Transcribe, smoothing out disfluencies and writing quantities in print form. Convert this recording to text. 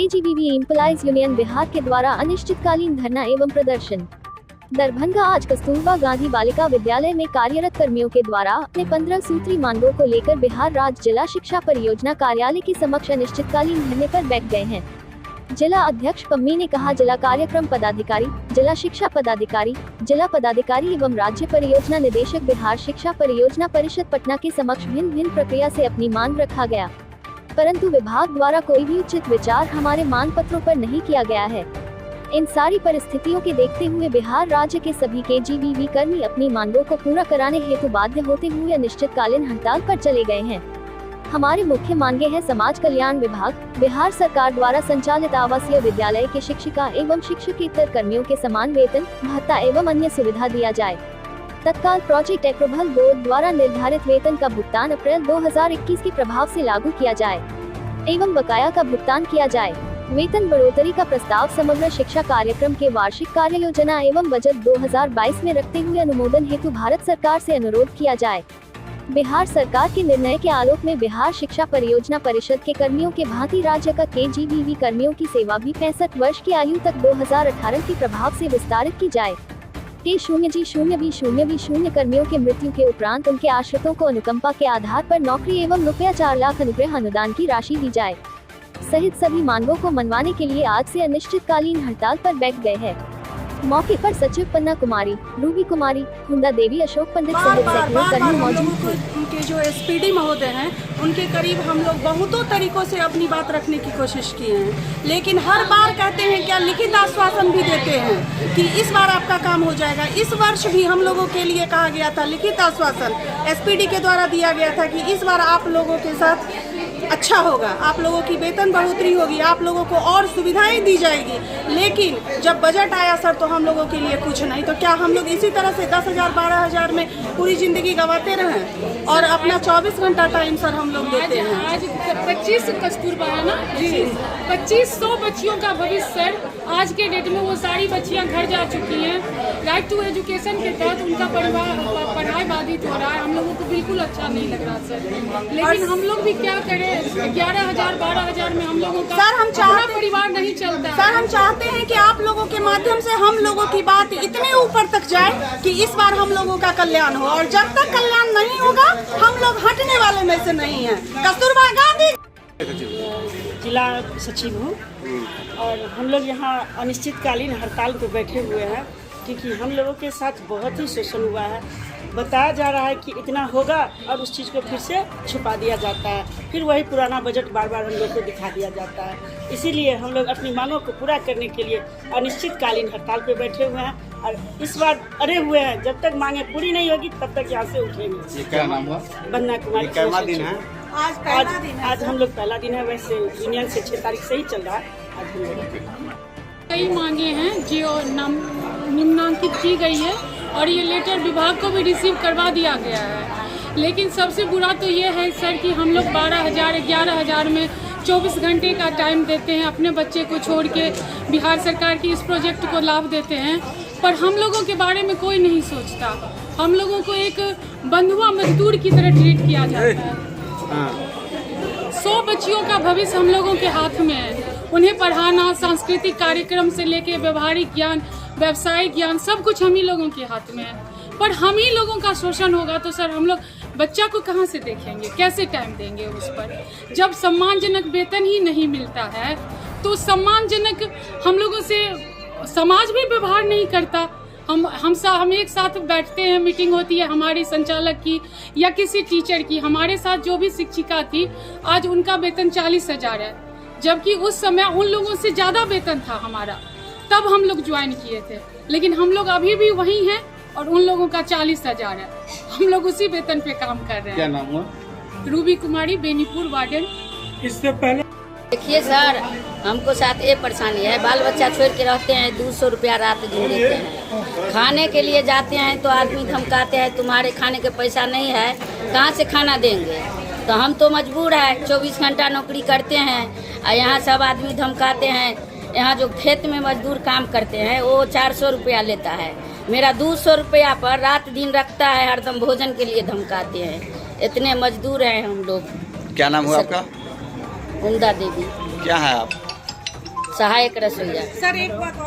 KGBV employees union Bihar के द्वारा अनिश्चितकालीन धरना एवं प्रदर्शन। दरभंगा आज कस्तूरबा गांधी बालिका विद्यालय में कार्यरत कर्मियों के द्वारा अपने 15 सूत्री मांगों को लेकर बिहार राज्य जिला शिक्षा परियोजना कार्यालय के समक्ष अनिश्चितकालीन धरने पर बैठ गए हैं। जिला अध्यक्ष पम्मी ने कहा, जिला कार्यक्रम पदाधिकारी, जिला शिक्षा पदाधिकारी, जिला पदाधिकारी एवं राज्य परियोजना निदेशक बिहार शिक्षा परियोजना परिषद पटना के समक्ष भिन्न भिन्न प्रक्रिया से अपनी मांग रखा गया, परंतु विभाग द्वारा कोई भी उचित विचार हमारे मांग पत्रों पर नहीं किया गया है। इन सारी परिस्थितियों के देखते हुए बिहार राज्य के सभी केजीबीवी कर्मी अपनी मांगों को पूरा कराने हेतु बाध्य होते हुए अनिश्चितकालीन हड़ताल पर चले गए हैं। हमारी मुख्य मांगे हैं, समाज कल्याण विभाग, बिहार सरकार द्वारा संचालित आवासीय विद्यालय के शिक्षिका एवं शिक्षकेतर कर्मियों के समान वेतन, भत्ता एवं अन्य सुविधा दिया जाए। तत्काल प्रोजेक्ट अप्रूवल बोर्ड द्वारा निर्धारित वेतन का भुगतान अप्रैल 2021 के प्रभाव से लागू किया जाए एवं बकाया का भुगतान किया जाए। वेतन बढ़ोतरी का प्रस्ताव समग्र शिक्षा कार्यक्रम के वार्षिक कार्य योजना एवं बजट 2022 में रखते हुए अनुमोदन हेतु भारत सरकार से अनुरोध किया जाए। बिहार सरकार के निर्णय के आलोक में बिहार शिक्षा परियोजना परिषद के कर्मियों के भांति राज्य का केजीबीवी कर्मियों की सेवा भी 65 वर्ष की आयु तक 2018 के प्रभाव से विस्तारित की जाए। T0G0B0B0 कर्मियों के मृत्यु के उपरांत उनके आश्रितों को अनुकंपा के आधार पर नौकरी एवं रुपया 4 लाख अनुग्रह अनुदान की राशि दी जाए सहित सभी मांगों को मनवाने के लिए आज से अनिश्चितकालीन हड़ताल पर बैठ गए हैं। मौके पर सचिव पन्ना कुमारी, रूबी कुमारी, हुंदा देवी, अशोक पंडित सहित सैकड़ों कर्मी मौजूद थे। उनके जो एसपीडी महोदय हैं, उनके करीब हम लोग बहुतों तरीकों से अपनी बात रखने की कोशिश किए हैं, लेकिन हर बार कहते हैं क्या लिखित आश्वासन भी देते हैं कि इस बार आपका काम हो जाएगा। इस वर्ष भी हम लोगों के लिए कहा गया था, लिखित आश्वासन एसपीडी के द्वारा दिया गया था कि इस बार आप लोगों के साथ अच्छा होगा, आप लोगों की वेतन बढ़ोतरी होगी, आप लोगों को और सुविधाएं दी जाएगी। लेकिन जब बजट आया सर, तो हम लोगों के लिए कुछ नहीं। तो क्या हम लोग इसी तरह से 10,000 12,000 में पूरी जिंदगी गंवाते रहें और अपना 24 घंटा टाइम सर हम लोग देते हैं। आज 25 कस्तूरबा है ना जी, 2500 बच्चियों का भविष्य सर, आज के डेट में वो सारी बच्चियां घर जा चुकी हैं। राइट टू एजुकेशन के तहत उनका पढ़ाई बाधित हो रहा है। हम लोगों को बिल्कुल अच्छा नहीं लग रहा सर, लेकिन हम लोग भी क्या करें, 11,000 12,000 में हम लोगों का सर हम चाहते परिवार नहीं चलता। सर हम चाहते हैं कि आप लोगों के माध्यम से हम लोगों की बात इतने ऊपर तक जाए कि इस बार हम लोगों का कल्याण हो, और जब तक कल्याण नहीं होगा हम लोग हटने वाले में से नहीं हैं। कस्तूरबा गांधी जिला सचिव हूँ और हम लोग यहाँ अनिश्चितकालीन हड़ताल पे बैठे हुए हैं क्योंकि हम लोगों के साथ बहुत ही शोषण हुआ है। बताया जा रहा है कि इतना होगा और उस चीज़ को फिर से छुपा दिया जाता है, फिर वही पुराना बजट बार बार हम लोग को दिखा दिया जाता है। इसीलिए हम लोग अपनी मांगों को पूरा करने के लिए अनिश्चितकालीन हड़ताल पे बैठे हुए हैं और इस बार अड़े हुए हैं। जब तक मांगे पूरी नहीं होगी तब तक यहाँ से उठेंगे। क्या नाम हुआ? बन्ना कुमारी। क्या दिन है? आज हम लोग पहला दिन है, वैसे यूनियन से 6 तारीख से ही चल रहा है। आज हम लोग कई मांगे हैं जो निम्नांकित की गई है और ये लेटर विभाग को भी रिसीव करवा दिया गया है। लेकिन सबसे बुरा तो ये है सर कि हम लोग 12,000 11,000 में 24 घंटे का टाइम देते हैं, अपने बच्चे को छोड़ के बिहार सरकार की इस प्रोजेक्ट को लाभ देते हैं, पर हम लोगों के बारे में कोई नहीं सोचता। हम लोगों को एक बंधुआ मजदूर की तरह ट्रीट किया जाता है। 100 बच्चियों का भविष्य हम लोगों के हाथ में है। उन्हें पढ़ाना, सांस्कृतिक कार्यक्रम से लेके व्यवहारिक ज्ञान, व्यावसायिक ज्ञान, सब कुछ हम ही लोगों के हाथ में है। पर हम ही लोगों का शोषण होगा तो सर हम लोग बच्चा को कहाँ से देखेंगे, कैसे टाइम देंगे उस पर? जब सम्मानजनक वेतन ही नहीं मिलता है तो सम्मानजनक हम लोगों से समाज भी व्यवहार नहीं करता। हम एक साथ बैठते हैं, मीटिंग होती है हमारी संचालक की या किसी टीचर की। हमारे साथ जो भी शिक्षिका थी, आज उनका वेतन 40,000 है, जबकि उस समय उन लोगों से ज़्यादा वेतन था हमारा, तब हम लोग ज्वाइन किए थे। लेकिन हम लोग अभी भी वही हैं और उन लोगों का 40,000 है। हम लोग उसी वेतन पे काम कर रहे हैं। क्या नाम हुआ? रूबी कुमारी, बेनीपुर वार्डन। इससे पहले देखिए सर, हमको साथ ये परेशानी है, बाल बच्चा छोड़ के रहते हैं, 200 रुपया रात दिन देते हैं। खाने के लिए जाते हैं तो आदमी धमकाते हैं, तुम्हारे खाने के पैसा नहीं है, कहाँ से खाना देंगे? तो हम तो मजबूर है, 24 घंटा नौकरी करते हैं और यहाँ सब आदमी धमकाते हैं। यहाँ जो खेत में मजदूर काम करते हैं वो 400 रुपया लेता है, मेरा 200 रुपया पर रात दिन रखता है, हरदम भोजन के लिए धमकाते हैं। इतने मजदूर हैं हम लोग। क्या नाम हुआ आपका? हुंदा देवी। क्या है आप? सहायक रसोईया। सर एक बात और